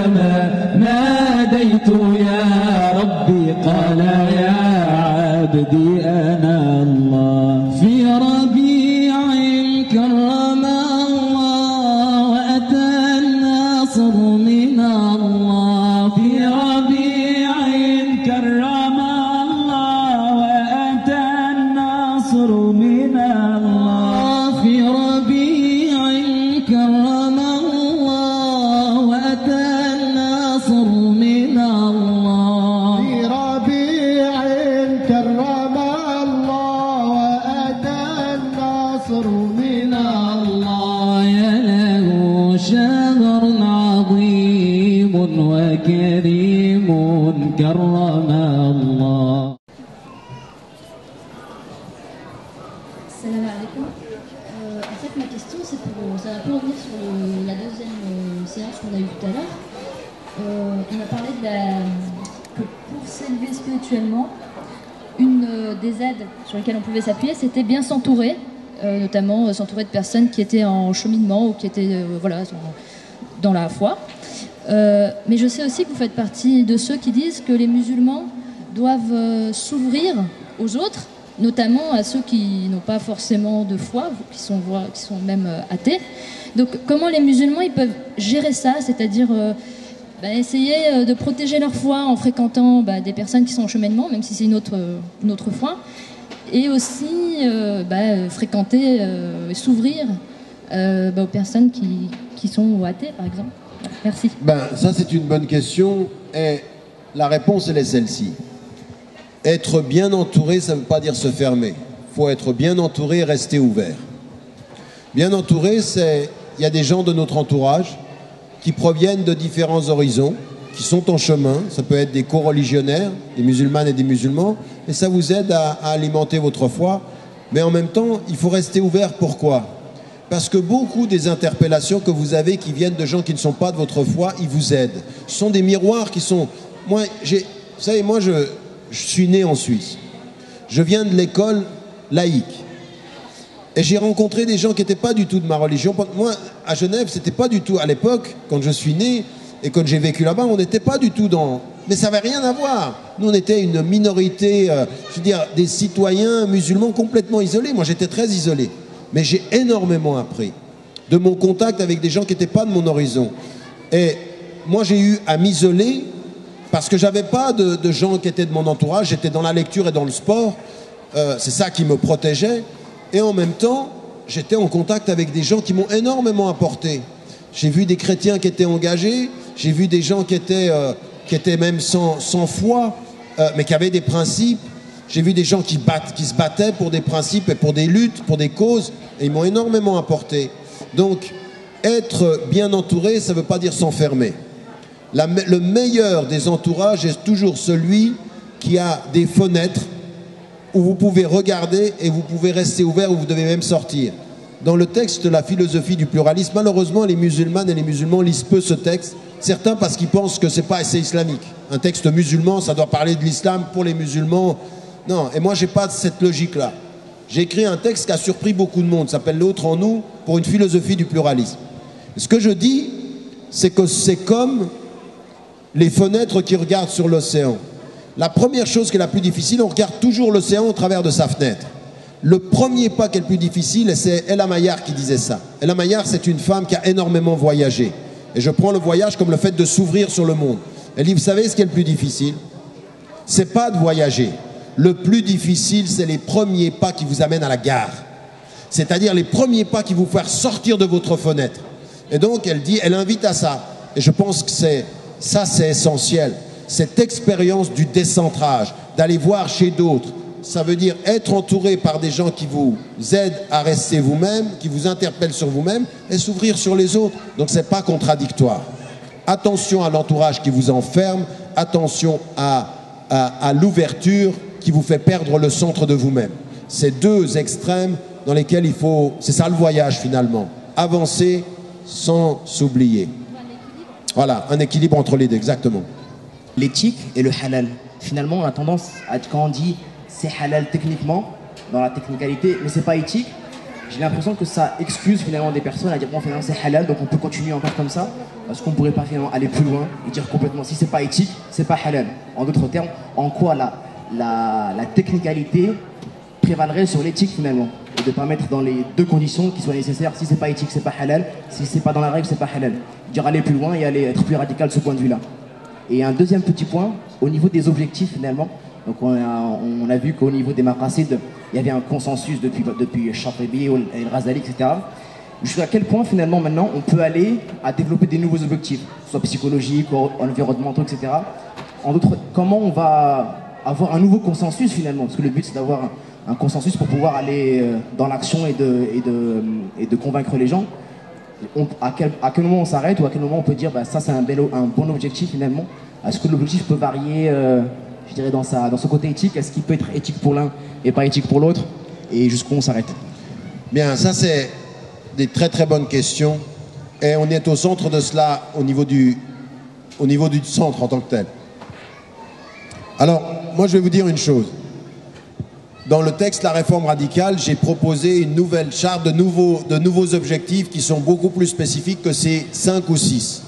كلما ناديت يا ربي قال يا عبدي أنا الله. في ربيع كرم الله وأتى الناصر من الله. في ربيع كرم الله وأتى الناصر من الله. في ربيع كرم الله وأتى الناصر من الله. في ربيع كرم الله وأتى الناصر من الله. يا له شهر عظيم وكريم كرم الله. Salam alaikum. En fait, ma question, c'est ça va un peu revenir sur la deuxième séance qu'on a eue tout à l'heure. On a parlé que pour s'élever spirituellement, une des aides sur lesquelles on pouvait s'appuyer, c'était bien s'entourer, notamment s'entourer de personnes qui étaient en cheminement ou qui étaient dans la foi. Mais je sais aussi que vous faites partie de ceux qui disent que les musulmans doivent s'ouvrir aux autres, notamment à ceux qui n'ont pas forcément de foi, qui sont même athées. Donc comment les musulmans ils peuvent gérer ça, c'est-à-dire essayer de protéger leur foi en fréquentant des personnes qui sont en cheminement, même si c'est une autre foi, et aussi fréquenter et s'ouvrir aux personnes qui sont athées, par exemple. Merci. Ça, c'est une bonne question, et la réponse, elle est celle-ci. Être bien entouré, ça ne veut pas dire se fermer. Il faut être bien entouré et rester ouvert. Bien entouré, il y a des gens de notre entourage qui proviennent de différents horizons, qui sont en chemin. Ça peut être des co-religionnaires, des musulmanes et des musulmans, et ça vous aide à alimenter votre foi. Mais en même temps, il faut rester ouvert. Pourquoi ? Parce que beaucoup des interpellations que vous avez qui viennent de gens qui ne sont pas de votre foi, ils vous aident. Ce sont des miroirs qui sont... Vous savez, moi, je suis né en Suisse. Je viens de l'école laïque. Et j'ai rencontré des gens qui n'étaient pas du tout de ma religion. Moi, à Genève, c'était pas du tout... À l'époque, quand je suis né et quand j'ai vécu là-bas, on n'était pas du tout dans... Mais ça n'avait rien à voir. Nous, on était une minorité, des citoyens musulmans complètement isolés. Moi, j'étais très isolé. Mais j'ai énormément appris de mon contact avec des gens qui n'étaient pas de mon horizon. Et moi, j'ai eu à m'isoler parce que j'avais pas de gens qui étaient de mon entourage. J'étais dans la lecture et dans le sport. C'est ça qui me protégeait. Et en même temps, j'étais en contact avec des gens qui m'ont énormément apporté. J'ai vu des chrétiens qui étaient engagés. J'ai vu des gens qui étaient même sans foi, mais qui avaient des principes. J'ai vu des gens qui se battaient pour des principes et pour des luttes, pour des causes, et ils m'ont énormément apporté. Donc, être bien entouré, ça ne veut pas dire s'enfermer. Le meilleur des entourages est toujours celui qui a des fenêtres où vous pouvez regarder et vous pouvez rester ouvert, où vous devez même sortir. Dans le texte de la philosophie du pluralisme, malheureusement, les musulmanes et les musulmans lisent peu ce texte. Certains parce qu'ils pensent que ce n'est pas assez islamique. Un texte musulman, ça doit parler de l'islam pour les musulmans. Non, et moi, je n'ai pas cette logique-là. J'ai écrit un texte qui a surpris beaucoup de monde, s'appelle L'autre en nous, pour une philosophie du pluralisme. Ce que je dis, c'est que c'est comme les fenêtres qui regardent sur l'océan. La première chose qui est la plus difficile, on regarde toujours l'océan au travers de sa fenêtre. Le premier pas qui est le plus difficile, et c'est Ella Maillard qui disait ça. Ella Maillard, c'est une femme qui a énormément voyagé. Et je prends le voyage comme le fait de s'ouvrir sur le monde. Elle dit, vous savez ce qui est le plus difficile ? C'est pas de voyager. Le plus difficile, c'est les premiers pas qui vous amènent à la gare. C'est-à-dire les premiers pas qui vous font sortir de votre fenêtre. Et donc, elle invite à ça. Et je pense que c'est essentiel. Cette expérience du décentrage, d'aller voir chez d'autres, ça veut dire être entouré par des gens qui vous aident à rester vous-même, qui vous interpellent sur vous-même et s'ouvrir sur les autres. Donc, c'est pas contradictoire. Attention à l'entourage qui vous enferme, attention à l'ouverture qui vous fait perdre le centre de vous-même. C'est deux extrêmes dans lesquels il faut... C'est ça le voyage finalement. Avancer sans s'oublier. Voilà, un équilibre entre les deux, exactement. L'éthique et le halal. Finalement, on a tendance à, quand on dit c'est halal techniquement, dans la technicalité, mais c'est pas éthique. j'ai l'impression que ça excuse finalement des personnes à dire bon finalement c'est halal donc on peut continuer encore comme ça parce qu'on pourrait pas finalement aller plus loin et dire complètement si c'est pas éthique c'est pas halal. En d'autres termes, en quoi la technicalité prévalerait sur l'éthique finalement et de pas mettre dans les deux conditions qui soient nécessaires. Si c'est pas éthique c'est pas halal, si c'est pas dans la règle c'est pas halal. Dire aller plus loin et aller être plus radical de ce point de vue là. Et un deuxième petit point au niveau des objectifs finalement. Donc on a vu qu'au niveau des maqasid, il y avait un consensus depuis Chatibi, El-Ghazali, etc. Jusqu'à quel point finalement maintenant on peut aller à développer des nouveaux objectifs, soit psychologiques, environnementaux, etc. En d'autres, comment on va avoir un nouveau consensus finalement, parce que le but c'est d'avoir un consensus pour pouvoir aller dans l'action et de convaincre les gens. À quel moment on s'arrête ou à quel moment on peut dire bah, ça c'est un bon objectif finalement. Est-ce que l'objectif peut varier je dirais dans son côté éthique, est-ce qu'il peut être éthique pour l'un et pas éthique pour l'autre? Et jusqu'où on s'arrête? Bien, ça c'est des très très bonnes questions. Et on est au centre de cela, au niveau du centre en tant que tel. Alors, moi je vais vous dire une chose. Dans le texte La Réforme radicale, j'ai proposé une nouvelle charte de nouveaux objectifs qui sont beaucoup plus spécifiques que ces 5 ou 6.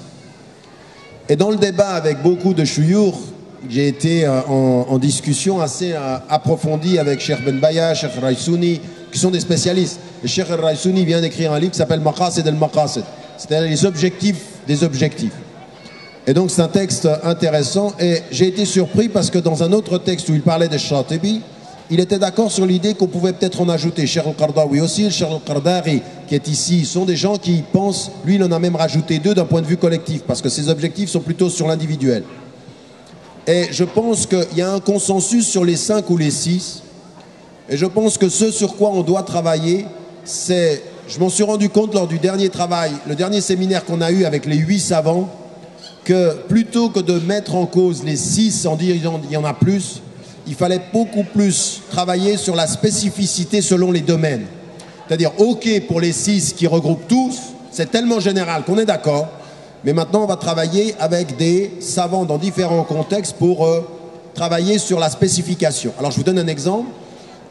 Et dans le débat avec beaucoup de chouyours, j'ai été en discussion assez approfondie avec Cheikh Ben Baya, Cheikh Raïsouni, qui sont des spécialistes. Et Cheikh Raïsouni vient d'écrire un livre qui s'appelle Maqasid al-Maqasid, c'est-à-dire les objectifs des objectifs. Et donc c'est un texte intéressant et j'ai été surpris parce que dans un autre texte où il parlait de Chatibi, il était d'accord sur l'idée qu'on pouvait peut-être en ajouter. Cheikh al-Qardawi aussi, Cheikh al-Qardari qui est ici, sont des gens qui pensent, lui il en a même rajouté 2 d'un point de vue collectif parce que ses objectifs sont plutôt sur l'individuel. Et je pense qu'il y a un consensus sur les 5 ou les 6. Et je pense que ce sur quoi on doit travailler, c'est... Je m'en suis rendu compte lors du dernier travail, le dernier séminaire qu'on a eu avec les 8 savants, que plutôt que de mettre en cause les 6 en disant il y en a plus, il fallait beaucoup plus travailler sur la spécificité selon les domaines. C'est-à-dire, OK pour les 6 qui regroupent tous, c'est tellement général qu'on est d'accord. Mais maintenant, on va travailler avec des savants dans différents contextes pour travailler sur la spécification. Alors, je vous donne un exemple.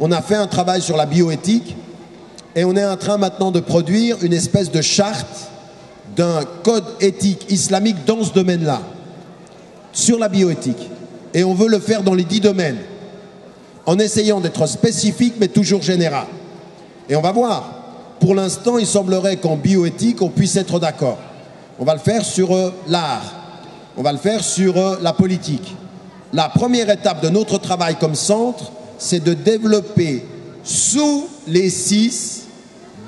On a fait un travail sur la bioéthique et on est en train maintenant de produire une espèce de charte d'un code éthique islamique dans ce domaine-là, sur la bioéthique. Et on veut le faire dans les 10 domaines, en essayant d'être spécifique, mais toujours général. Et on va voir. Pour l'instant, il semblerait qu'en bioéthique, on puisse être d'accord. On va le faire sur l'art, on va le faire sur la politique. La première étape de notre travail comme centre, c'est de développer sous les 6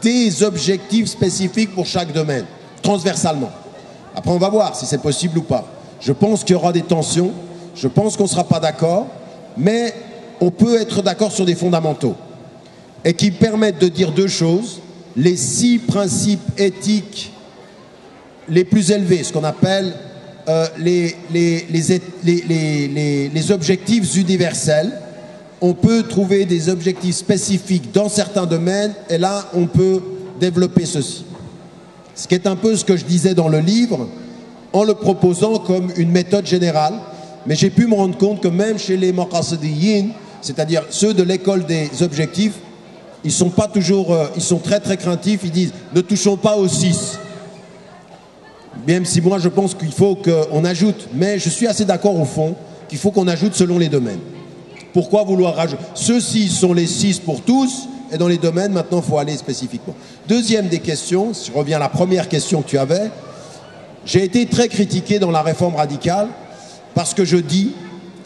des objectifs spécifiques pour chaque domaine, transversalement. Après, on va voir si c'est possible ou pas. Je pense qu'il y aura des tensions, je pense qu'on ne sera pas d'accord, mais on peut être d'accord sur des fondamentaux et qui permettent de dire 2 choses. Les 6 principes éthiques les plus élevés, ce qu'on appelle les objectifs universels. On peut trouver des objectifs spécifiques dans certains domaines et là, on peut développer ceci. Ce qui est un peu ce que je disais dans le livre, en le proposant comme une méthode générale. Mais j'ai pu me rendre compte que même chez les maqasidiyin, c'est-à-dire ceux de l'école des objectifs, ils sont pas toujours, ils sont très très craintifs, ils disent ne touchons pas aux 6. Même si moi je pense qu'il faut qu'on ajoute, mais je suis assez d'accord au fond qu'il faut qu'on ajoute selon les domaines. Pourquoi vouloir rajouter? Ceux-ci sont les 6 pour tous, et dans les domaines, maintenant, il faut aller spécifiquement. Deuxième des questions, si je reviens à la première question que tu avais, j'ai été très critiqué dans la réforme radicale parce que je dis,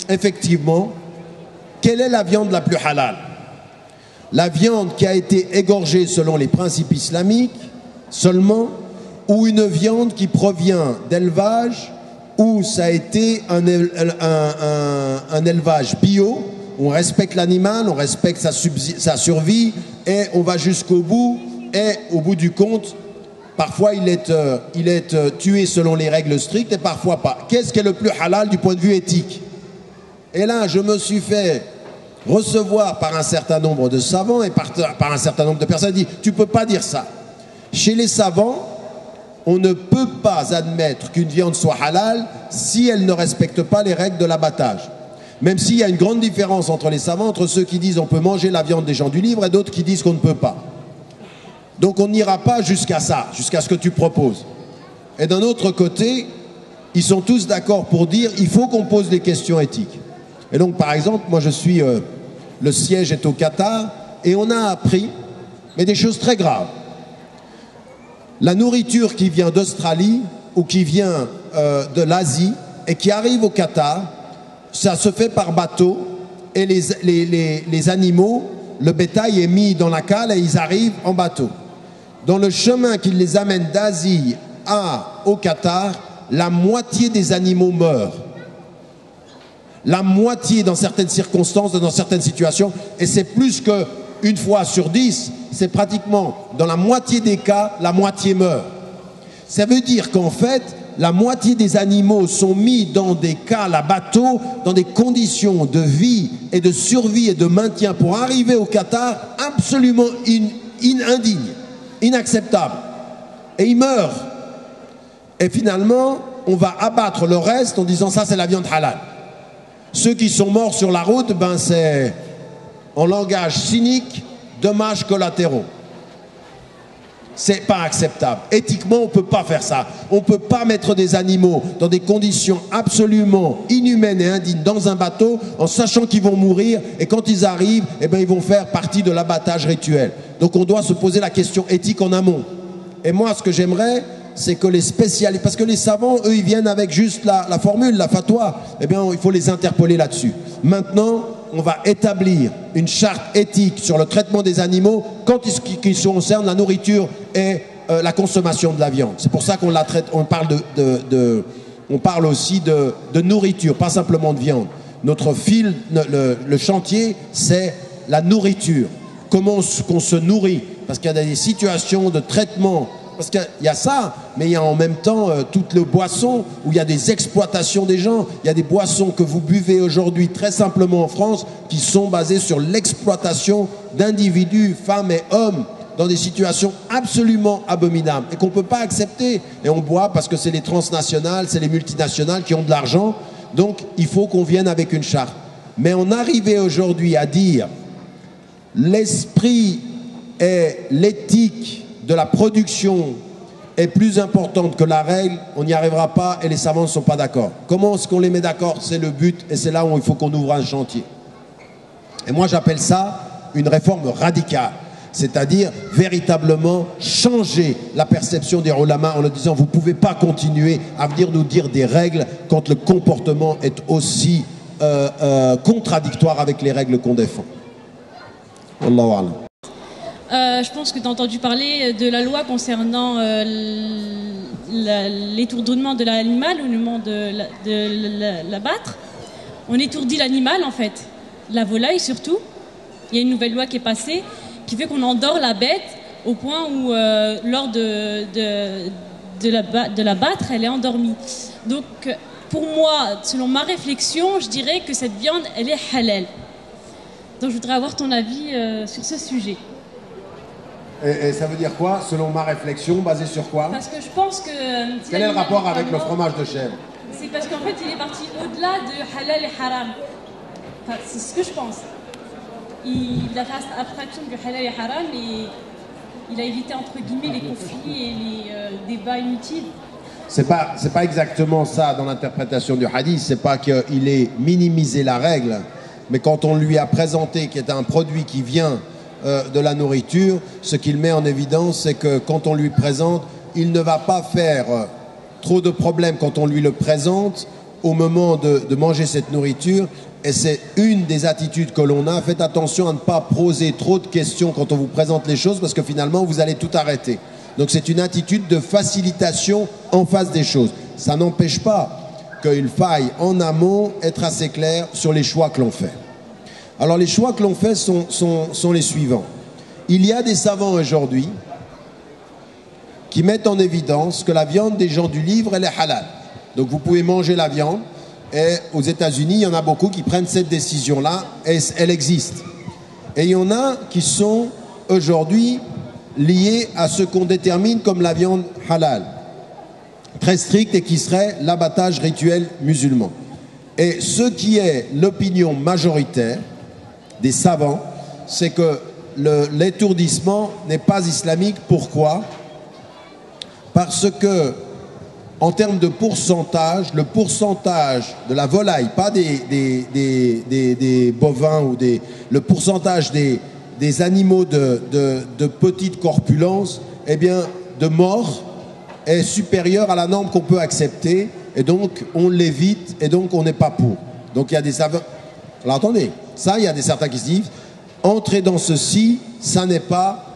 effectivement, quelle est la viande la plus halal? La viande qui a été égorgée selon les principes islamiques seulement, ou une viande qui provient d'élevage où ça a été un élevage bio, on respecte l'animal, on respecte sa survie et on va jusqu'au bout et au bout du compte, parfois il est tué selon les règles strictes et parfois pas. Qu'est-ce qui est le plus halal du point de vue éthique? Et là, je me suis fait recevoir par un certain nombre de savants et par un certain nombre de personnes qui disent « tu ne peux pas dire ça ». Chez les savants, on ne peut pas admettre qu'une viande soit halal si elle ne respecte pas les règles de l'abattage. Même s'il y a une grande différence entre les savants, entre ceux qui disent on peut manger la viande des gens du livre et d'autres qui disent qu'on ne peut pas. Donc on n'ira pas jusqu'à ça, jusqu'à ce que tu proposes. Et d'un autre côté, ils sont tous d'accord pour dire il faut qu'on pose des questions éthiques. Et donc par exemple, moi je suis, le siège est au Qatar, et on a appris, mais des choses très graves. La nourriture qui vient d'Australie ou qui vient de l'Asie et qui arrive au Qatar, ça se fait par bateau, et les animaux, le bétail est mis dans la cale et ils arrivent en bateau. Dans le chemin qui les amène d'Asie au Qatar, la moitié des animaux meurent. La moitié dans certaines circonstances, dans certaines situations, et c'est plus qu'une fois sur 10, c'est pratiquement dans la moitié des cas, la moitié meurt. Ça veut dire qu'en fait, la moitié des animaux sont mis dans des cales à bateau, dans des conditions de vie et de survie et de maintien pour arriver au Qatar absolument indignes, inacceptables. Et ils meurent. Et finalement, on va abattre le reste en disant ça c'est la viande halal. Ceux qui sont morts sur la route, ben c'est, en langage cynique, dommages collatéraux. C'est pas acceptable. Éthiquement, on ne peut pas faire ça. On ne peut pas mettre des animaux dans des conditions absolument inhumaines et indignes dans un bateau en sachant qu'ils vont mourir, et quand ils arrivent, eh ben, ils vont faire partie de l'abattage rituel. Donc on doit se poser la question éthique en amont. Et moi, ce que j'aimerais, c'est que les spécialistes, parce que les savants, eux, ils viennent avec juste la formule, la fatwa, eh bien, il faut les interpeller là-dessus. Maintenant, on va établir une charte éthique sur le traitement des animaux quand ils concernent la nourriture et la consommation de la viande. C'est pour ça qu'on la traite, on parle aussi de nourriture, pas simplement de viande. Notre fil, le chantier, c'est la nourriture. Comment qu'on se nourrit, parce qu'il y a des situations de traitement. Parce qu'il y a ça, mais il y a en même temps toutes les boissons où il y a des exploitations des gens. Il y a des boissons que vous buvez aujourd'hui très simplement en France qui sont basées sur l'exploitation d'individus, femmes et hommes, dans des situations absolument abominables et qu'on ne peut pas accepter. Et on boit parce que c'est les transnationales, c'est les multinationales qui ont de l'argent. Donc il faut qu'on vienne avec une charte. Mais on arrivait aujourd'hui à dire l'esprit et l'éthique de la production est plus importante que la règle, on n'y arrivera pas et les savants ne sont pas d'accord. Comment est-ce qu'on les met d'accord? C'est le but et c'est là où il faut qu'on ouvre un chantier. Et moi j'appelle ça une réforme radicale, c'est-à-dire véritablement changer la perception des ulama en leur disant vous ne pouvez pas continuer à venir nous dire des règles quand le comportement est aussi contradictoire avec les règles qu'on défend. Wallahu a'lam. Je pense que tu as entendu parler de la loi concernant l'étourdissement de l'animal, au moment de l'abattre. On étourdit l'animal en fait, la volaille surtout. Il y a une nouvelle loi qui est passée qui fait qu'on endort la bête au point où lors de l'abattre, elle est endormie. Donc pour moi, selon ma réflexion, je dirais que cette viande, elle est halal. Donc je voudrais avoir ton avis sur ce sujet. Et ça veut dire quoi, selon ma réflexion, basée sur quoi? Parce que je pense que... Quel est le rapport avec le fromage de chèvre? C'est parce qu'en fait, il est parti au-delà de halal et haram. Enfin, c'est ce que je pense. Il a fait abstraction du halal et haram et il a évité, entre guillemets, les conflits et les débats inutiles. C'est pas exactement ça dans l'interprétation du hadith. C'est pas qu'il ait minimisé la règle, mais quand on lui a présenté qu'il est un produit qui vient de la nourriture, ce qu'il met en évidence, c'est que quand on lui présente, il ne va pas faire trop de problèmes quand on lui le présente au moment de manger cette nourriture. Et c'est une des attitudes que l'on a. Faites attention à ne pas poser trop de questions quand on vous présente les choses, parce que finalement vous allez tout arrêter. Donc c'est une attitude de facilitation en face des choses. Ça n'empêche pas qu'il faille en amont être assez clair sur les choix que l'on fait. Alors les choix que l'on fait sont les suivants. Il y a des savants aujourd'hui qui mettent en évidence que la viande des gens du livre, elle est halal. Donc vous pouvez manger la viande, et aux États-Unis, il y en a beaucoup qui prennent cette décision-là, et elle existe. Et il y en a qui sont aujourd'hui liés à ce qu'on détermine comme la viande halal, très stricte, et qui serait l'abattage rituel musulman. Et ce qui est l'opinion majoritaire des savants, c'est que l'étourdissement n'est pas islamique. Pourquoi? Parce que, en termes de pourcentage, le pourcentage de la volaille, pas des bovins ou le pourcentage des animaux de petite corpulence, eh bien, de mort, est supérieur à la norme qu'on peut accepter, et donc on l'évite, et donc on n'est pas pour. Donc il y a des savants. Alors attendez, ça, il y a certains qui se disent, entrer dans ceci, ça n'est pas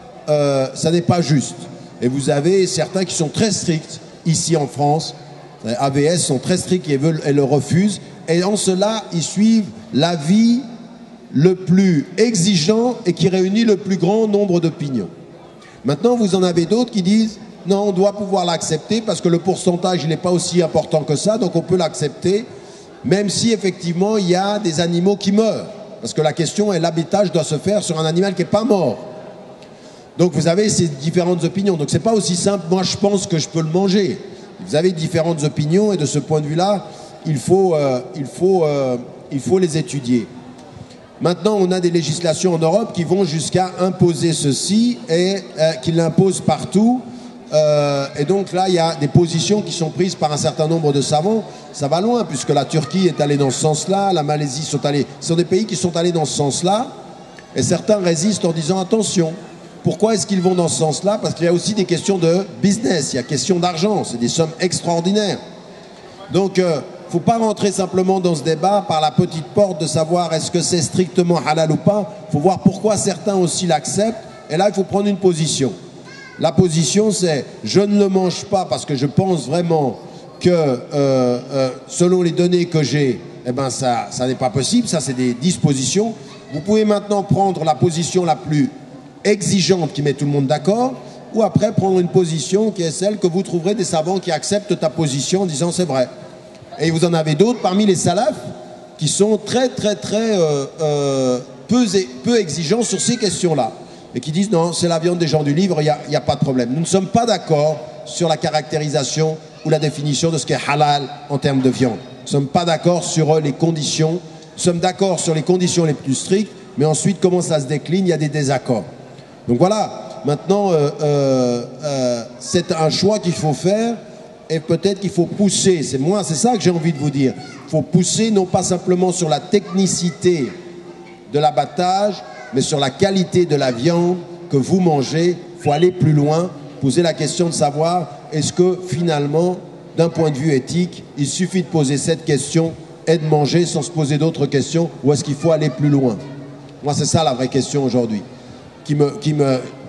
juste. Et vous avez certains qui sont très stricts ici en France. Les AVS sont très stricts et le refusent. Et en cela, ils suivent l'avis le plus exigeant et qui réunit le plus grand nombre d'opinions. Maintenant, vous en avez d'autres qui disent non, on doit pouvoir l'accepter parce que le pourcentage, il n'est pas aussi important que ça, donc on peut l'accepter, même si effectivement il y a des animaux qui meurent. Parce que la question est, l'abattage doit se faire sur un animal qui n'est pas mort. Donc vous avez ces différentes opinions. Donc c'est pas aussi simple, moi je pense que je peux le manger. Vous avez différentes opinions et de ce point de vue-là, il faut les étudier. Maintenant, on a des législations en Europe qui vont jusqu'à imposer ceci et qui l'imposent partout. Et donc là, il y a des positions qui sont prises par un certain nombre de savants. Ça va loin, puisque la Turquie est allée dans ce sens-là, la Malaisie sont allés. Ce sont des pays qui sont allés dans ce sens-là, et certains résistent en disant attention. Pourquoi est-ce qu'ils vont dans ce sens-là? Parce qu'il y a aussi des questions de business, il y a question d'argent, c'est des sommes extraordinaires. Donc, il ne faut pas rentrer simplement dans ce débat par la petite porte de savoir est-ce que c'est strictement halal ou pas. Il faut voir pourquoi certains aussi l'acceptent, et là, il faut prendre une position. La position, c'est je ne le mange pas parce que je pense vraiment que selon les données que j'ai, eh ben ça n'est pas possible. Ça, c'est des dispositions. Vous pouvez maintenant prendre la position la plus exigeante qui met tout le monde d'accord, ou après prendre une position qui est celle que vous trouverez des savants qui acceptent ta position en disant c'est vrai. Et vous en avez d'autres parmi les salafs qui sont très peu exigeants sur ces questions-là. Et qui disent non, c'est la viande des gens du livre, il n'y a pas de problème. Nous ne sommes pas d'accord sur la caractérisation ou la définition de ce qu'est halal en termes de viande. Nous ne sommes pas d'accord sur les conditions. Nous sommes d'accord sur les conditions les plus strictes, mais ensuite, comment ça se décline, il y a des désaccords. Donc voilà, maintenant, c'est un choix qu'il faut faire et peut-être qu'il faut pousser. C'est ça que j'ai envie de vous dire. Il faut pousser non pas simplement sur la technicité de l'abattage, mais sur la qualité de la viande que vous mangez. Il faut aller plus loin, poser la question de savoir est-ce que finalement, d'un point de vue éthique, il suffit de poser cette question et de manger sans se poser d'autres questions, ou est-ce qu'il faut aller plus loin? Moi, c'est ça la vraie question aujourd'hui. Vous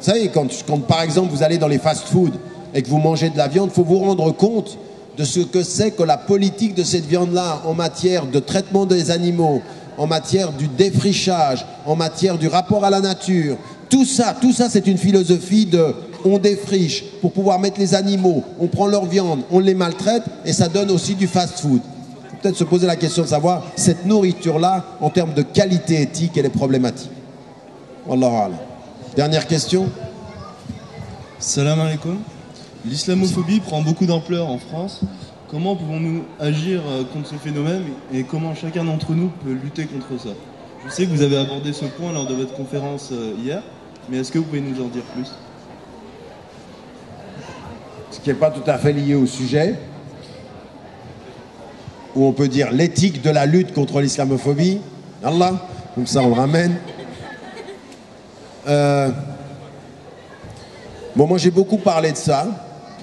savez, quand par exemple vous allez dans les fast-foods et que vous mangez de la viande, il faut vous rendre compte de ce que c'est que la politique de cette viande-là en matière de traitement des animaux, en matière du défrichage, en matière du rapport à la nature. Tout ça c'est une philosophie de on défriche pour pouvoir mettre les animaux, on prend leur viande, on les maltraite et ça donne aussi du fast-food. Il faut peut-être se poser la question de savoir cette nourriture-là, en termes de qualité éthique, elle est problématique. Wallahu a'lam. Dernière question. Salam alaikum. L'islamophobie prend beaucoup d'ampleur en France. Comment pouvons-nous agir contre ce phénomène et comment chacun d'entre nous peut lutter contre ça? Je sais que vous avez abordé ce point lors de votre conférence hier, mais est-ce que vous pouvez nous en dire plus? Ce qui n'est pas tout à fait lié au sujet, où on peut dire l'éthique de la lutte contre l'islamophobie. Allah, comme ça on le ramène. Bon, moi j'ai beaucoup parlé de ça.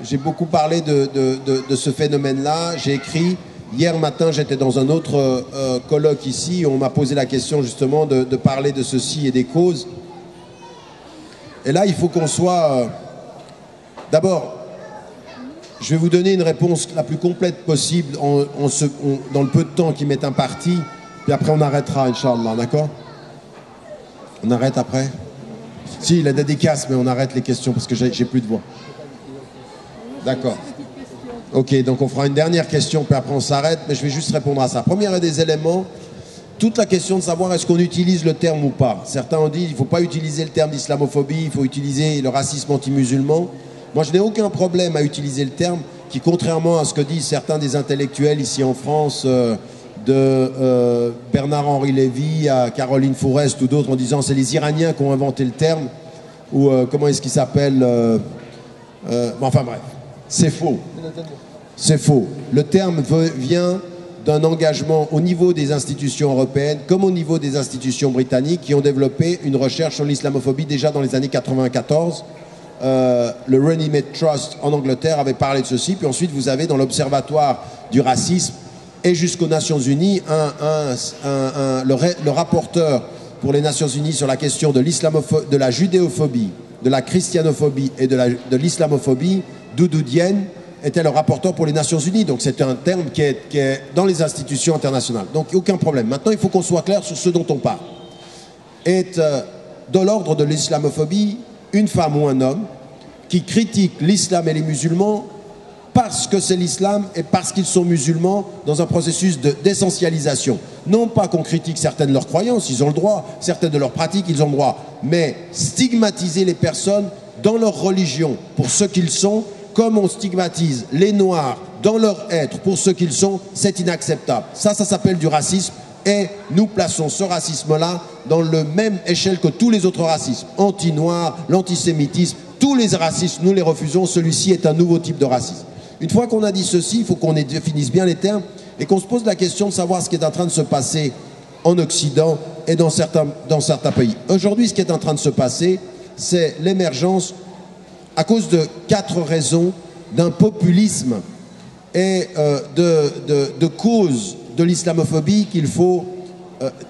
J'ai beaucoup parlé de ce phénomène-là. J'ai écrit, hier matin j'étais dans un autre colloque ici, on m'a posé la question justement de parler de ceci et des causes. Et là il faut qu'on soit... D'abord, je vais vous donner une réponse la plus complète possible dans le peu de temps qui m'est imparti, puis après on arrêtera, Inch'Allah, d'accord? On arrête après? Si, la dédicace, mais on arrête les questions parce que j'ai plus de voix. D'accord. Ok, donc on fera une dernière question, puis après on s'arrête, mais je vais juste répondre à ça. Premier des éléments, toute la question de savoir est-ce qu'on utilise le terme ou pas. Certains ont dit qu'il ne faut pas utiliser le terme d'islamophobie, il faut utiliser le racisme anti-musulman. Moi, je n'ai aucun problème à utiliser le terme qui, contrairement à ce que disent certains des intellectuels ici en France, de Bernard-Henri Lévy à Caroline Fourest ou d'autres en disant c'est les Iraniens qui ont inventé le terme, ou comment est-ce qu'il s'appelle enfin bref, c'est faux. C'est faux. Le terme vient d'un engagement au niveau des institutions européennes comme au niveau des institutions britanniques qui ont développé une recherche sur l'islamophobie déjà dans les années 94. Le Runnymede Trust en Angleterre avait parlé de ceci, puis ensuite vous avez dans l'Observatoire du racisme et jusqu'aux Nations Unies le rapporteur pour les Nations Unies sur la question de la judéophobie, de la christianophobie et de l'islamophobie, Doudou Diène, était le rapporteur pour les Nations Unies. Donc c'est un terme qui est dans les institutions internationales. Donc aucun problème. Maintenant, il faut qu'on soit clair sur ce dont on parle. Est de l'ordre de l'islamophobie une femme ou un homme qui critique l'islam et les musulmans parce que c'est l'islam et parce qu'ils sont musulmans dans un processus d'essentialisation. Non pas qu'on critique certaines de leurs croyances, ils ont le droit, certaines de leurs pratiques, ils ont le droit, mais stigmatiser les personnes dans leur religion pour ce qu'ils sont, comme on stigmatise les Noirs dans leur être pour ce qu'ils sont, c'est inacceptable. Ça s'appelle du racisme et nous plaçons ce racisme-là dans le même échelle que tous les autres racismes. Anti-noir, l'antisémitisme, tous les racismes, nous les refusons. Celui-ci est un nouveau type de racisme. Une fois qu'on a dit ceci, il faut qu'on définisse bien les termes et qu'on se pose la question de savoir ce qui est en train de se passer en Occident et dans certains pays. Aujourd'hui, ce qui est en train de se passer, c'est l'émergence, à cause de 4 raisons, d'un populisme et de causes de l'islamophobie qu'il faut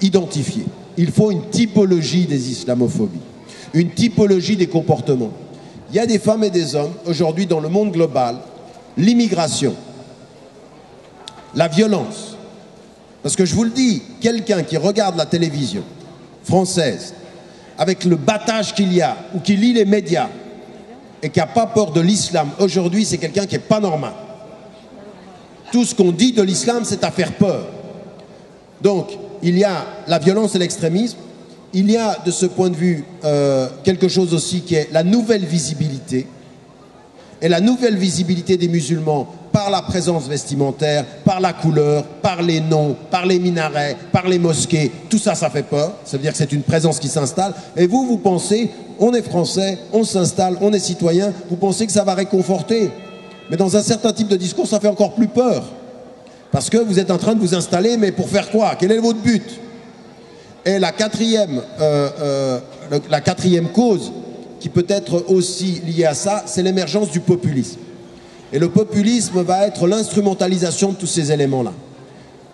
identifier. Il faut une typologie des islamophobies, une typologie des comportements. Il y a des femmes et des hommes, aujourd'hui dans le monde global, l'immigration, la violence. Parce que je vous le dis, quelqu'un qui regarde la télévision française, avec le battage qu'il y a, ou qui lit les médias, et qui n'a pas peur de l'islam, aujourd'hui, c'est quelqu'un qui n'est pas normal. Tout ce qu'on dit de l'islam, c'est à faire peur. Donc, il y a la violence et l'extrémisme. Il y a, de ce point de vue, quelque chose aussi qui est la nouvelle visibilité. Et la nouvelle visibilité des musulmans par la présence vestimentaire, par la couleur, par les noms, par les minarets, par les mosquées, tout ça, ça fait peur. Ça veut dire que c'est une présence qui s'installe. Et vous, vous pensez, on est français, on s'installe, on est citoyen, vous pensez que ça va réconforter. Mais dans un certain type de discours, ça fait encore plus peur. Parce que vous êtes en train de vous installer, mais pour faire quoi? Quel est votre but? Et la quatrième cause, qui peut être aussi liée à ça, c'est l'émergence du populisme. Et le populisme va être l'instrumentalisation de tous ces éléments-là.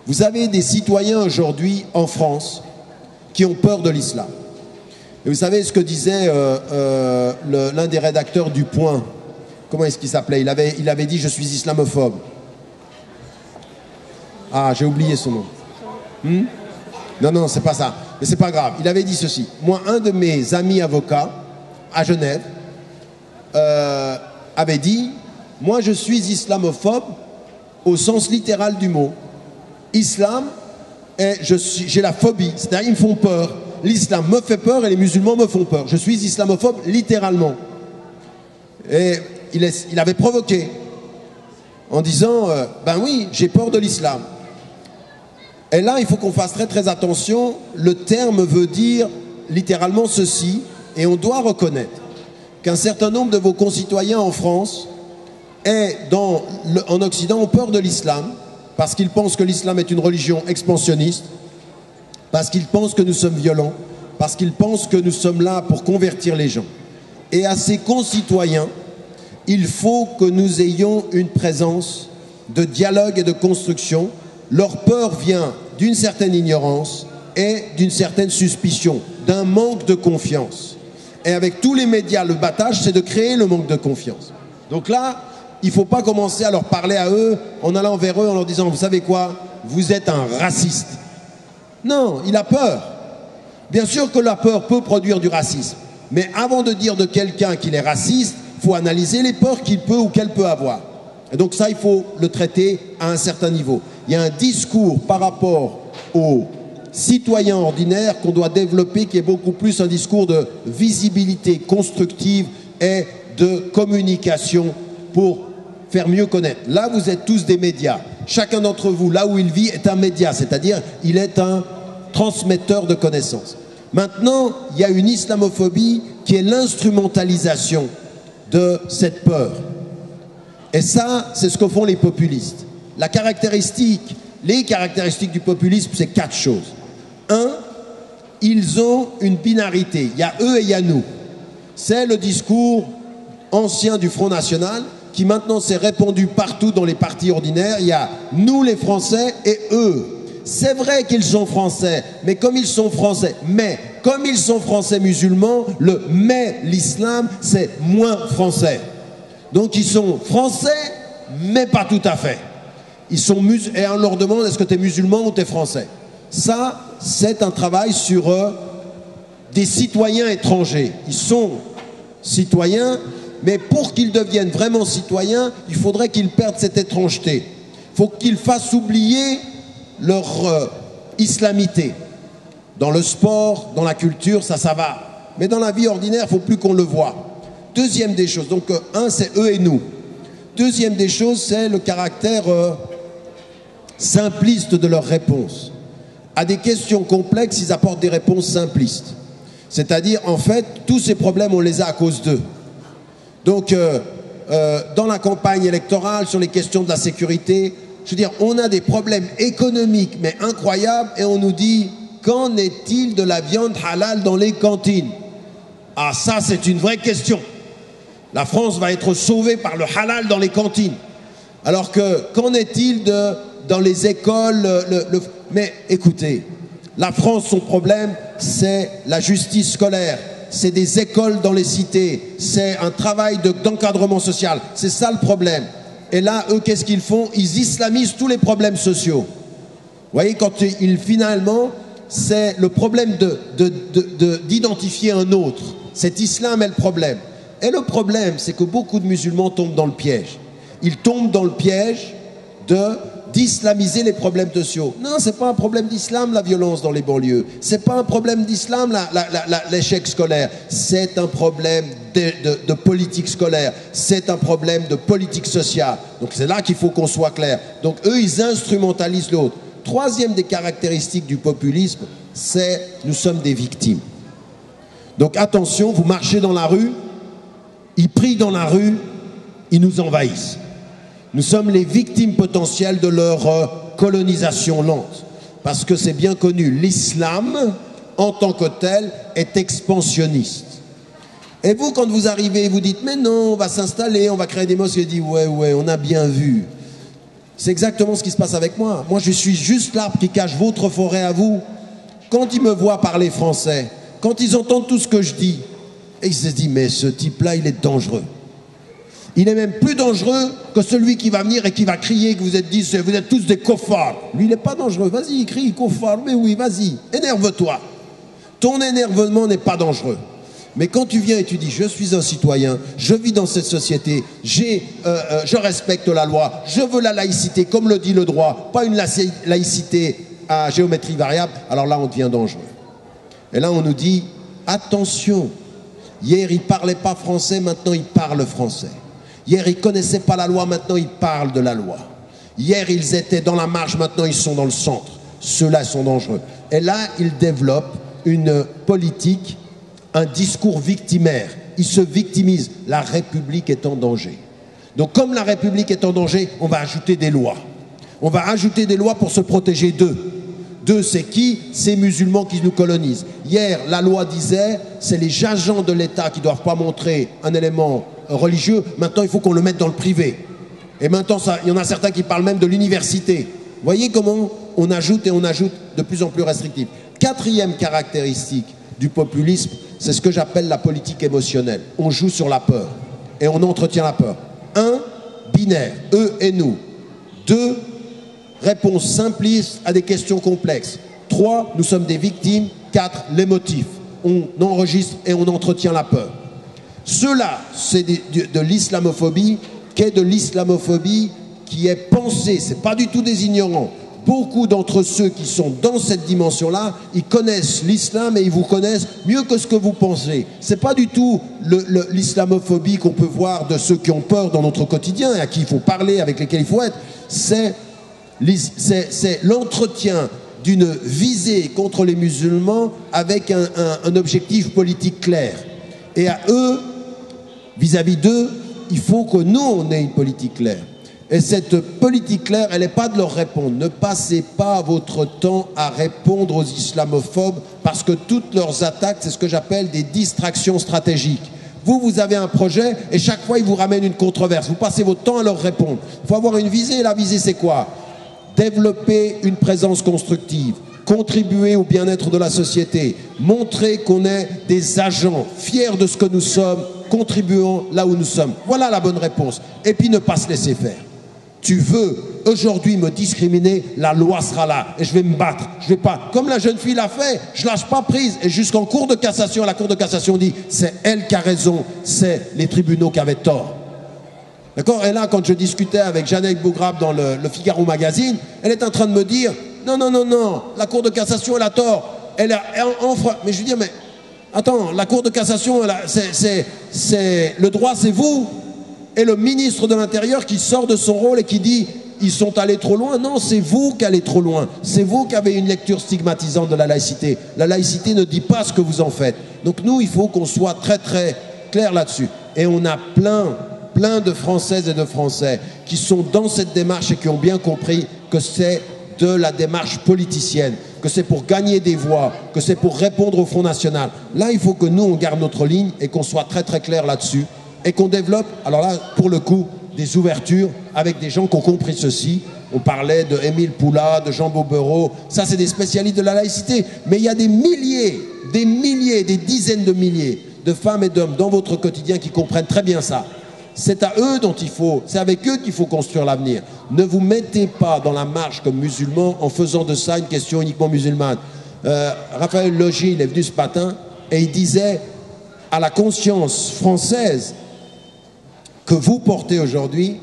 Vous avez des citoyens aujourd'hui en France qui ont peur de l'islam. Et vous savez ce que disait l'un des rédacteurs du Point. Comment est-ce qu'il s'appelait? Il avait dit « Je suis islamophobe ». Ah, j'ai oublié son nom. Non, c'est pas ça. Mais c'est pas grave. Il avait dit ceci. Moi, un de mes amis avocats à Genève avait dit « Moi, je suis islamophobe au sens littéral du mot. Islam, j'ai la phobie. C'est-à-dire, ils me font peur. L'islam me fait peur et les musulmans me font peur. Je suis islamophobe littéralement. » Et il avait provoqué en disant ben oui, j'ai peur de l'islam. Et là, il faut qu'on fasse très très attention. Le terme veut dire littéralement ceci, et on doit reconnaître qu'un certain nombre de vos concitoyens en France et en Occident ont peur de l'islam parce qu'ils pensent que l'islam est une religion expansionniste, parce qu'ils pensent que nous sommes violents, parce qu'ils pensent que nous sommes là pour convertir les gens. Et à ces concitoyens, il faut que nous ayons une présence de dialogue et de construction. Leur peur vient d'une certaine ignorance et d'une certaine suspicion, d'un manque de confiance. Et avec tous les médias, le battage, c'est de créer le manque de confiance. Donc là, il ne faut pas commencer à leur parler à eux en allant vers eux, en leur disant « Vous savez quoi? Vous êtes un raciste. » Non, il a peur. Bien sûr que la peur peut produire du racisme. Mais avant de dire de quelqu'un qu'il est raciste, il faut analyser les peurs qu'il peut ou qu'elle peut avoir. Et donc ça, il faut le traiter à un certain niveau. Il y a un discours par rapport aux citoyens ordinaires qu'on doit développer qui est beaucoup plus un discours de visibilité constructive et de communication pour faire mieux connaître. Là, vous êtes tous des médias. Chacun d'entre vous, là où il vit, est un média, c'est-à-dire il est un transmetteur de connaissances. Maintenant, il y a une islamophobie qui est l'instrumentalisation de cette peur. Et ça, c'est ce que font les populistes. Les caractéristiques du populisme, c'est 4 choses. 1, ils ont une binarité. Il y a eux et il y a nous. C'est le discours ancien du Front National qui maintenant s'est répandu partout dans les partis ordinaires. Il y a nous les Français et eux. C'est vrai qu'ils sont français, mais comme ils sont français musulmans, l'islam, c'est moins français. Donc ils sont français, mais pas tout à fait. Et on leur demande, est-ce que tu es musulman ou tu es français? Ça, c'est un travail sur des citoyens étrangers. Ils sont citoyens, mais pour qu'ils deviennent vraiment citoyens, il faudrait qu'ils perdent cette étrangeté. Il faut qu'ils fassent oublier leur islamité. Dans le sport, dans la culture, ça va. Mais dans la vie ordinaire, il ne faut plus qu'on le voie. Deuxième des choses, donc c'est eux et nous. Deuxième des choses, c'est le caractère simpliste de leurs réponses. À des questions complexes, ils apportent des réponses simplistes. C'est-à-dire, en fait, tous ces problèmes, on les a à cause d'eux. Donc, dans la campagne électorale, sur les questions de la sécurité, je veux dire, on a des problèmes économiques, mais incroyables, et on nous dit, qu'en est-il de la viande halal dans les cantines? Ah, ça, c'est une vraie question. La France va être sauvée par le halal dans les cantines. Alors que, qu'en est-il dans les écoles Mais écoutez, la France, son problème, c'est la justice scolaire. C'est des écoles dans les cités. C'est un travail d'encadrement social. C'est ça le problème. Et là, eux, qu'est-ce qu'ils font? Ils islamisent tous les problèmes sociaux. Vous voyez, quand finalement, c'est le problème d'identifier un autre. Cet islam est le problème. Et le problème, c'est que beaucoup de musulmans tombent dans le piège. Ils tombent dans le piège d'islamiser les problèmes sociaux. Non, c'est pas un problème d'islam, la violence dans les banlieues. C'est pas un problème d'islam, l'échec scolaire. C'est un problème de politique scolaire. C'est un problème de politique sociale. Donc c'est là qu'il faut qu'on soit clair. Donc eux, ils instrumentalisent l'autre. Troisième des caractéristiques du populisme, c'est nous sommes des victimes. Donc attention, vous marchez dans la rue, ils prient dans la rue, ils nous envahissent. Nous sommes les victimes potentielles de leur colonisation lente. Parce que c'est bien connu, l'islam, en tant que tel, est expansionniste. Et vous, quand vous arrivez, vous dites, mais non, on va s'installer, on va créer des mosquées, dit, ouais, on a bien vu. C'est exactement ce qui se passe avec moi. Moi, je suis juste l'arbre qui cache votre forêt à vous. Quand ils me voient parler français, quand ils entendent tout ce que je dis, et ils se disent, mais ce type-là, il est dangereux. Il est même plus dangereux que celui qui va venir et qui va crier que vous êtes tous des koffars. Lui, il n'est pas dangereux. Vas-y, il crie koffar. Mais oui, vas-y, énerve-toi. Ton énervement n'est pas dangereux. Mais quand tu viens et tu dis, je suis un citoyen, je vis dans cette société, je respecte la loi, je veux la laïcité, comme le dit le droit, pas une laïcité à géométrie variable, alors là, on devient dangereux. Et là, on nous dit, attention, hier, il ne parlait pas français, maintenant, il parle français. Hier, ils ne connaissaient pas la loi, maintenant, ils parlent de la loi. Hier, ils étaient dans la marge, maintenant, ils sont dans le centre. Ceux-là sont dangereux. Et là, ils développent une politique, un discours victimaire. Ils se victimisent. La République est en danger. Donc, comme la République est en danger, on va ajouter des lois. On va ajouter des lois pour se protéger d'eux. D'eux, c'est qui? Ces musulmans qui nous colonisent. Hier, la loi disait, c'est les agents de l'État qui ne doivent pas montrer un élément religieux. Maintenant, il faut qu'on le mette dans le privé. Et maintenant, il y en a certains qui parlent même de l'université. Vous voyez comment on ajoute et on ajoute de plus en plus restrictif. Quatrième caractéristique du populisme, c'est ce que j'appelle la politique émotionnelle. On joue sur la peur et on entretient la peur. 1, binaire, eux et nous. 2, réponse simpliste à des questions complexes. 3, nous sommes des victimes. 4, les motifs. On enregistre et on entretient la peur. Cela, c'est de l'islamophobie, qui est de l'islamophobie qui est pensée. Ce n'est pas du tout des ignorants. Beaucoup d'entre ceux qui sont dans cette dimension-là, ils connaissent l'islam et ils vous connaissent mieux que ce que vous pensez. Ce n'est pas du tout l'islamophobie qu'on peut voir de ceux qui ont peur dans notre quotidien et à qui il faut parler, avec lesquels il faut être. C'est C'est l'entretien d'une visée contre les musulmans avec un objectif politique clair. Et à eux, vis-à-vis d'eux, il faut que nous, on ait une politique claire. Et cette politique claire, elle n'est pas de leur répondre. Ne passez pas votre temps à répondre aux islamophobes parce que toutes leurs attaques, c'est ce que j'appelle des distractions stratégiques. Vous avez un projet et chaque fois, ils vous ramènent une controverse. Vous passez votre temps à leur répondre. Il faut avoir une visée. La visée, c'est quoi? Développer une présence constructive, contribuer au bien-être de la société, montrer qu'on est des agents fiers de ce que nous sommes, contribuant là où nous sommes. Voilà la bonne réponse. Et puis ne pas se laisser faire. Tu veux aujourd'hui me discriminer, la loi sera là et je vais me battre. Je vais pas, comme la jeune fille l'a fait, je lâche pas prise. Et jusqu'en cour de cassation, la cour de cassation dit c'est elle qui a raison, c'est les tribunaux qui avaient tort. D'accord? Et là, quand je discutais avec Jeannette Bougrab dans le Figaro Magazine, elle est en train de me dire non, la cour de cassation elle a tort. Elle mais je lui dis mais attends, la cour de cassation, c'est le droit, c'est vous. Et le ministre de l'Intérieur qui sort de son rôle et qui dit ils sont allés trop loin. Non, c'est vous qui allez trop loin. C'est vous qui avez une lecture stigmatisante de la laïcité. La laïcité ne dit pas ce que vous en faites. Donc nous, il faut qu'on soit très très clair là-dessus. Et on a plein de Françaises et de Français qui sont dans cette démarche et qui ont bien compris que c'est de la démarche politicienne, que c'est pour gagner des voix, que c'est pour répondre au Front National. Là, il faut que nous, on garde notre ligne et qu'on soit très très clair là-dessus. Et qu'on développe, alors là, pour le coup, des ouvertures avec des gens qui ont compris ceci. On parlait de Émile Poula, de Jean Bobbereau. Ça, c'est des spécialistes de la laïcité. Mais il y a des milliers, des dizaines de milliers de femmes et d'hommes dans votre quotidien qui comprennent très bien ça. C'est à eux dont il faut, c'est avec eux qu'il faut construire l'avenir. Ne vous mettez pas dans la marche comme musulman en faisant de ça une question uniquement musulmane. Raphaël Logis, il est venu ce matin et il disait à la conscience française que vous portez aujourd'hui,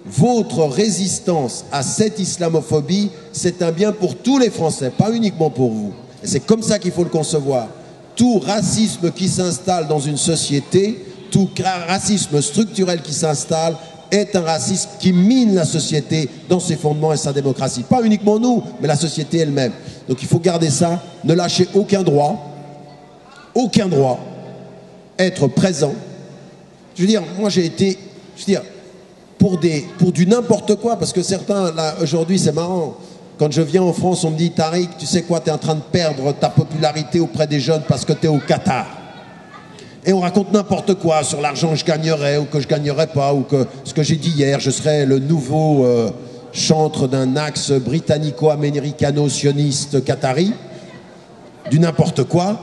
votre résistance à cette islamophobie, c'est un bien pour tous les Français, pas uniquement pour vous. Et c'est comme ça qu'il faut le concevoir. Tout racisme qui s'installe dans une société, tout racisme structurel qui s'installe, est un racisme qui mine la société dans ses fondements et sa démocratie. Pas uniquement nous, mais la société elle-même. Donc il faut garder ça, ne lâcher aucun droit, être présent. Je veux dire, moi j'ai été... Je veux dire, pour du n'importe quoi, parce que certains, là, aujourd'hui, c'est marrant. Quand je viens en France, on me dit, Tariq, tu sais quoi, tu es en train de perdre ta popularité auprès des jeunes parce que tu es au Qatar. Et on raconte n'importe quoi sur l'argent que je gagnerais ou que je gagnerais pas, ou que ce que j'ai dit hier, je serais le nouveau chantre d'un axe britannico-américano-sioniste qatari, du n'importe quoi.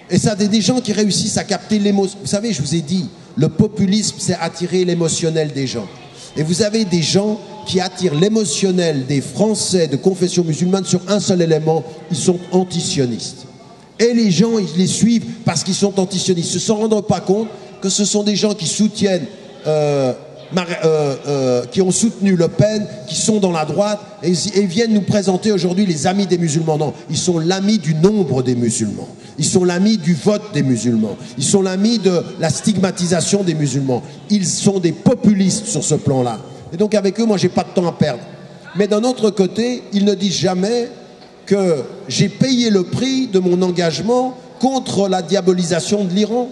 Et ça, des gens qui réussissent à capter l'émotion. Vous savez, je vous ai dit, le populisme, c'est attirer l'émotionnel des gens. Et vous avez des gens qui attirent l'émotionnel des Français de confession musulmane sur un seul élément, ils sont antisionistes. Et les gens, ils les suivent parce qu'ils sont antisionistes. Ils ne se rendent pas compte que ce sont des gens qui soutiennent, qui ont soutenu Le Pen, qui sont dans la droite, et viennent nous présenter aujourd'hui les amis des musulmans. Non, ils sont l'ami du nombre des musulmans. Ils sont l'ami du vote des musulmans. Ils sont l'ami de la stigmatisation des musulmans. Ils sont des populistes sur ce plan-là. Et donc avec eux, moi, j'ai pas de temps à perdre. Mais d'un autre côté, ils ne disent jamais que j'ai payé le prix de mon engagement contre la diabolisation de l'Iran.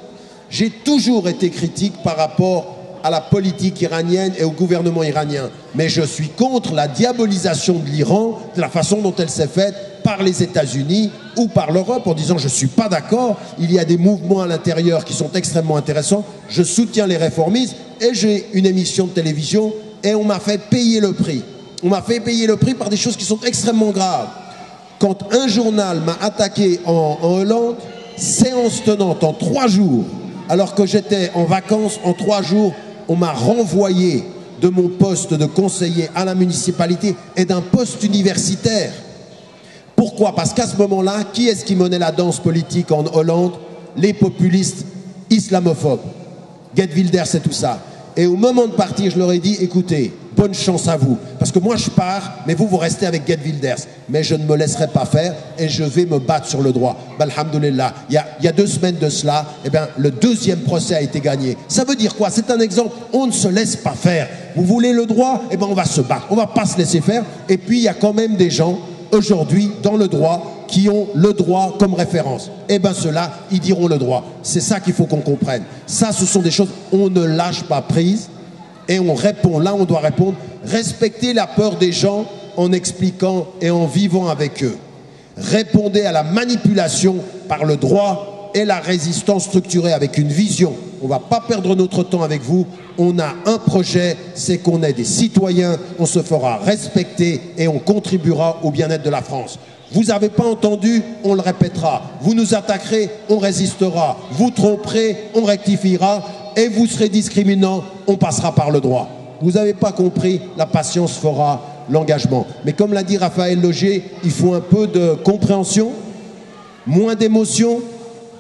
J'ai toujours été critique par rapport à la politique iranienne et au gouvernement iranien. Mais je suis contre la diabolisation de l'Iran, de la façon dont elle s'est faite par les États-Unis ou par l'Europe, en disant je ne suis pas d'accord, il y a des mouvements à l'intérieur qui sont extrêmement intéressants, je soutiens les réformistes, et j'ai une émission de télévision et on m'a fait payer le prix. On m'a fait payer le prix par des choses qui sont extrêmement graves. Quand un journal m'a attaqué en Hollande, séance tenante en 3 jours, alors que j'étais en vacances, en 3 jours, on m'a renvoyé de mon poste de conseiller à la municipalité et d'un poste universitaire. Pourquoi? Parce qu'à ce moment-là, qui est-ce qui menait la danse politique en Hollande? Les populistes islamophobes. Geert Wilders et tout ça. Et au moment de partir, je leur ai dit, écoutez, bonne chance à vous. Parce que moi, je pars, mais vous restez avec Get Wilders. Mais je ne me laisserai pas faire et je vais me battre sur le droit. Ben, alhamdoulilah, il y a 2 semaines de cela, eh ben, le 2e procès a été gagné. Ça veut dire quoi? C'est un exemple. On ne se laisse pas faire. Vous voulez le droit? Eh ben, on va se battre. On ne va pas se laisser faire. Et puis, il y a quand même des gens, aujourd'hui, dans le droit, qui ont le droit comme référence. Eh bien ceux-là, ils diront le droit. C'est ça qu'il faut qu'on comprenne. Ça, ce sont des choses, on ne lâche pas prise et on répond. Là, on doit répondre. Respectez la peur des gens en expliquant et en vivant avec eux. Répondez à la manipulation par le droit et la résistance structurée avec une vision. On ne va pas perdre notre temps avec vous. On a un projet, c'est qu'on est des citoyens, on se fera respecter et on contribuera au bien-être de la France. Vous n'avez pas entendu, on le répétera. Vous nous attaquerez, on résistera. Vous tromperez, on rectifiera. Et vous serez discriminant, on passera par le droit. Vous n'avez pas compris, la patience fera l'engagement. Mais comme l'a dit Raphaël Loger, il faut un peu de compréhension, moins d'émotion,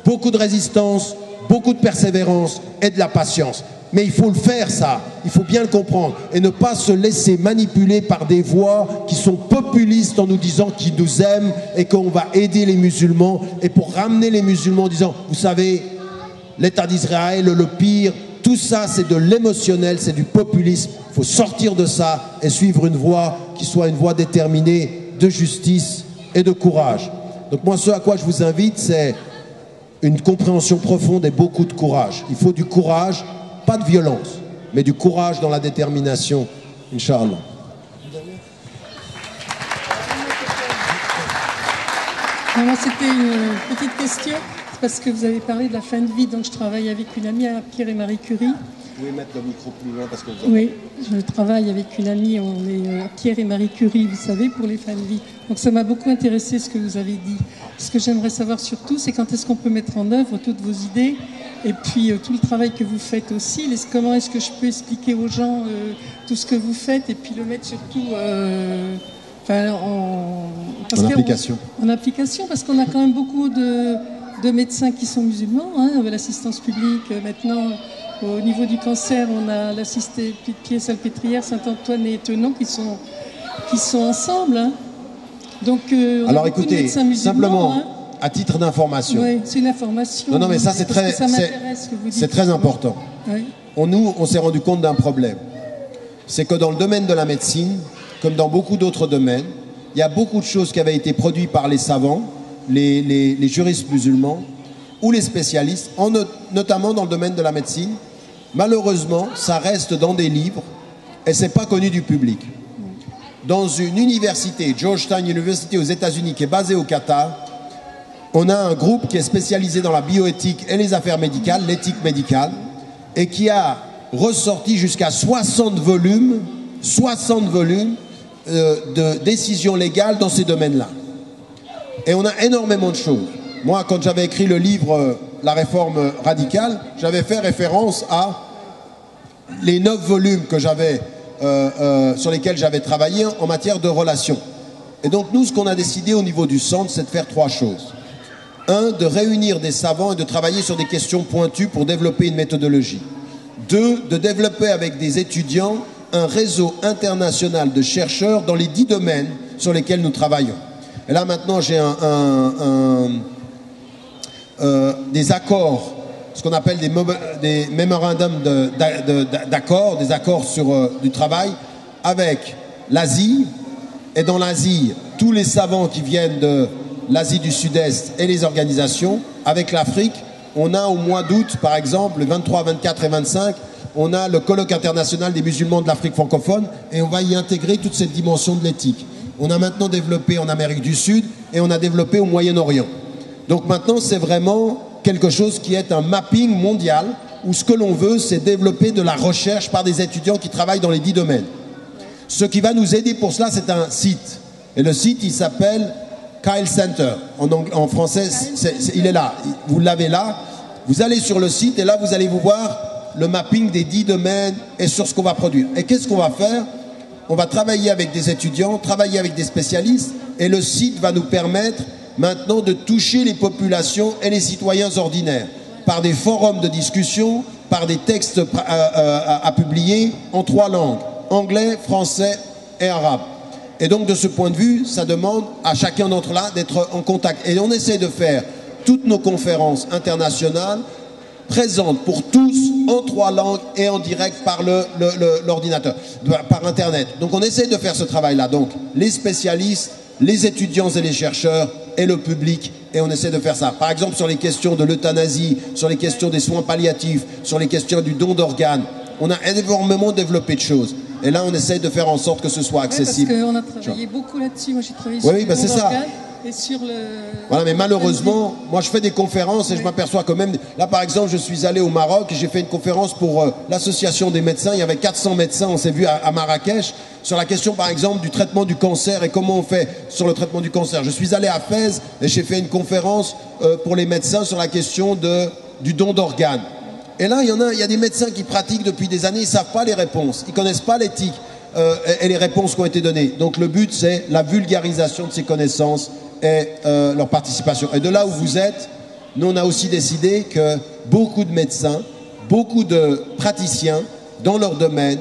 beaucoup de résistance, beaucoup de persévérance et de la patience. Mais il faut le faire, ça. Il faut bien le comprendre. Et ne pas se laisser manipuler par des voix qui sont populistes en nous disant qu'ils nous aiment et qu'on va aider les musulmans. Et pour ramener les musulmans en disant, vous savez, l'État d'Israël, le pire, tout ça, c'est de l'émotionnel, c'est du populisme. Il faut sortir de ça et suivre une voie qui soit une voie déterminée de justice et de courage. Donc moi, ce à quoi je vous invite, c'est une compréhension profonde et beaucoup de courage. Il faut du courage. Pas de violence, mais du courage dans la détermination, Inch'Allah. Moi, c'était une petite question, parce que vous avez parlé de la fin de vie, donc je travaille avec une amie à Pierre et Marie Curie. Vous pouvez mettre le micro plus loin parce que vous... Oui, je travaille avec une amie, on est à Pierre et Marie Curie, vous savez, pour les fins de vie. Donc ça m'a beaucoup intéressé ce que vous avez dit. Ce que j'aimerais savoir surtout, c'est quand est-ce qu'on peut mettre en œuvre toutes vos idées et puis tout le travail que vous faites aussi. Comment est-ce que je peux expliquer aux gens tout ce que vous faites et puis le mettre surtout en application. En application, parce qu'on a quand même beaucoup de médecins qui sont musulmans, hein, l'assistance publique maintenant. Au niveau du cancer, on a l'assisté Pied-Salpêtrière, Saint-Antoine et Tenon qui sont ensemble. Hein. Donc, alors écoutez, simplement, hein. À titre d'information. Oui, c'est une information. Non, mais ça c'est très important. Oui. On s'est rendu compte d'un problème. C'est que dans le domaine de la médecine, comme dans beaucoup d'autres domaines, il y a beaucoup de choses qui avaient été produites par les savants, les juristes musulmans ou les spécialistes, notamment dans le domaine de la médecine. Malheureusement, ça reste dans des livres et c'est pas connu du public. Dans une université, Georgetown University aux États-Unis, qui est basée au Qatar, on a un groupe qui est spécialisé dans la bioéthique et les affaires médicales, l'éthique médicale, et qui a ressorti jusqu'à 60 volumes de décisions légales dans ces domaines-là. Et on a énormément de choses. Moi, quand j'avais écrit le livre « La réforme radicale », j'avais fait référence à les 9 volumes que j'avais, sur lesquels j'avais travaillé en matière de relations. Et donc nous, ce qu'on a décidé au niveau du centre, c'est de faire 3 choses. 1, de réunir des savants et de travailler sur des questions pointues pour développer une méthodologie. 2, de développer avec des étudiants un réseau international de chercheurs dans les 10 domaines sur lesquels nous travaillons. Et là maintenant, j'ai des accords, ce qu'on appelle des mémorandums d'accords, des accords sur du travail avec l'Asie. Et dans l'Asie, tous les savants qui viennent de l'Asie du Sud-Est et les organisations. Avec l'Afrique, on a au mois d'août, par exemple, le 23, 24 et 25, on a le colloque international des musulmans de l'Afrique francophone et on va y intégrer toute cette dimension de l'éthique. On a maintenant développé en Amérique du Sud et on a développé au Moyen-Orient. Donc maintenant, c'est vraiment quelque chose qui est un mapping mondial où ce que l'on veut, c'est développer de la recherche par des étudiants qui travaillent dans les 10 domaines. Ce qui va nous aider pour cela, c'est un site. Et le site, il s'appelle Kyle Center. En français, il est là. Vous l'avez là. Vous allez sur le site et là, vous allez vous voir le mapping des 10 domaines et sur ce qu'on va produire. Et qu'est-ce qu'on va faire? On va travailler avec des étudiants, travailler avec des spécialistes et le site va nous permettre maintenant de toucher les populations et les citoyens ordinaires par des forums de discussion, par des textes à publier en 3 langues, anglais, français et arabe. Et donc de ce point de vue, ça demande à chacun d'entre là d'être en contact. Et on essaie de faire toutes nos conférences internationales présentes pour tous en 3 langues et en direct par l'ordinateur, par Internet. Donc on essaie de faire ce travail-là. Donc les spécialistes, les étudiants et les chercheurs et le public, et on essaie de faire ça. Par exemple sur les questions de l'euthanasie, sur les questions des soins palliatifs, sur les questions du don d'organes, on a énormément développé de choses. Et là, on essaie de faire en sorte que ce soit accessible. Oui, parce qu'on a travaillé beaucoup là-dessus. Moi, j'ai travaillé sur le don d'organes et sur le... Voilà, mais malheureusement, moi, je fais des conférences et je m'aperçois que même... Là, par exemple, je suis allé au Maroc et j'ai fait une conférence pour l'association des médecins. Il y avait 400 médecins, on s'est vu à Marrakech, sur la question, par exemple, du traitement du cancer et comment on fait sur le traitement du cancer. Je suis allé à Fès et j'ai fait une conférence pour les médecins sur la question du don d'organes. Et là, il y a des médecins qui pratiquent depuis des années, ils ne savent pas les réponses, ils ne connaissent pas l'éthique et les réponses qui ont été données. Donc le but, c'est la vulgarisation de ces connaissances et leur participation. Et de là où vous êtes, nous, on a aussi décidé que beaucoup de médecins, beaucoup de praticiens dans leur domaine,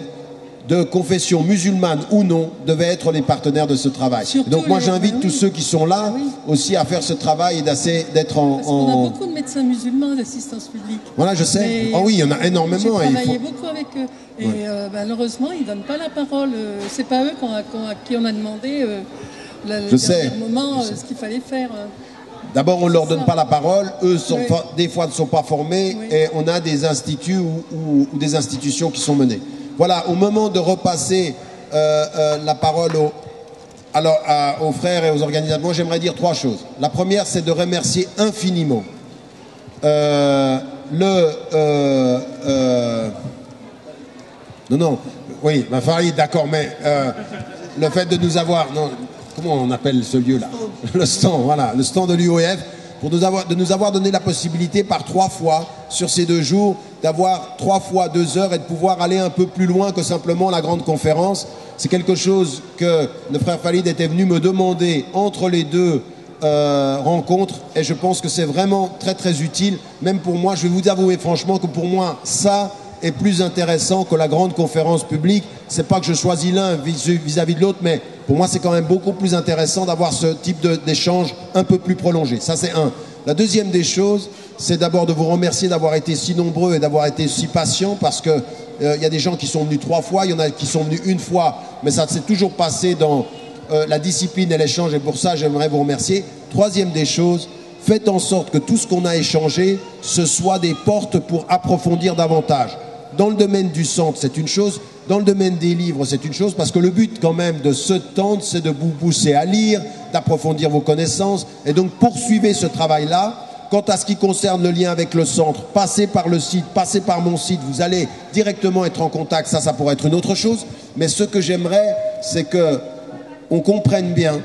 de confession musulmane ou non, devaient être les partenaires de ce travail. Donc moi, j'invite tous ceux qui sont là aussi à faire ce travail et d'être en... Parce qu'on a beaucoup de médecins musulmans d'assistance publique. Voilà, je sais. Ah oui, il y en a énormément. J'ai travaillé beaucoup avec eux. Et malheureusement, ils ne donnent pas la parole. C'est pas eux à qui on a demandé ce qu'il fallait faire. D'abord, on ne leur donne pas la parole. Eux, des fois, ne sont pas formés. Et on a des instituts ou des institutions qui sont menées. Voilà, au moment de repasser la parole aux frères et aux organisateurs, j'aimerais dire 3 choses. La première, c'est de remercier infiniment oui, Farid, d'accord, mais le fait de nous avoir... Non, comment on appelle ce lieu-là? Le stand, voilà, le stand de l'UOF, de nous avoir donné la possibilité par 3 fois sur ces 2 jours, d'avoir 3 fois 2 heures et de pouvoir aller un peu plus loin que simplement la grande conférence. C'est quelque chose que le frère Khalid était venu me demander entre les 2 rencontres et je pense que c'est vraiment très très utile. Même pour moi, je vais vous avouer franchement que pour moi, ça est plus intéressant que la grande conférence publique. C'est pas que je choisis l'un vis-à-vis de l'autre, mais pour moi, c'est quand même beaucoup plus intéressant d'avoir ce type d'échange un peu plus prolongé. Ça, c'est un. La deuxième des choses, c'est d'abord de vous remercier d'avoir été si nombreux et d'avoir été si patients, parce que y a des gens qui sont venus 3 fois, il y en a qui sont venus 1 fois, mais ça s'est toujours passé dans la discipline et l'échange, et pour ça, j'aimerais vous remercier. Troisième des choses, faites en sorte que tout ce qu'on a échangé, ce soit des portes pour approfondir davantage. Dans le domaine du centre, c'est une chose. Dans le domaine des livres, c'est une chose, parce que le but quand même de ce temps, c'est de vous pousser à lire, d'approfondir vos connaissances, et donc poursuivez ce travail-là. Quant à ce qui concerne le lien avec le centre, passez par le site, passez par mon site, vous allez directement être en contact, ça pourrait être une autre chose. Mais ce que j'aimerais, c'est qu'on comprenne bien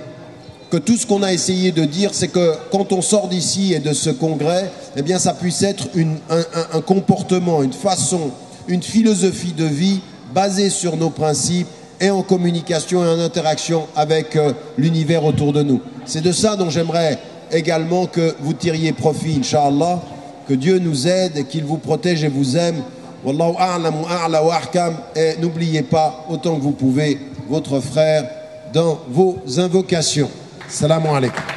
que tout ce qu'on a essayé de dire, c'est que quand on sort d'ici et de ce congrès, eh bien ça puisse être un comportement, une façon, une philosophie de vie basée sur nos principes et en communication et en interaction avec l'univers autour de nous. C'est de ça dont j'aimerais également que vous tiriez profit, Inch'Allah, que Dieu nous aide et qu'il vous protège et vous aime. Wallahu a'lam wa a'la wa ahkam. Et n'oubliez pas, autant que vous pouvez, votre frère dans vos invocations. Salam alaikum.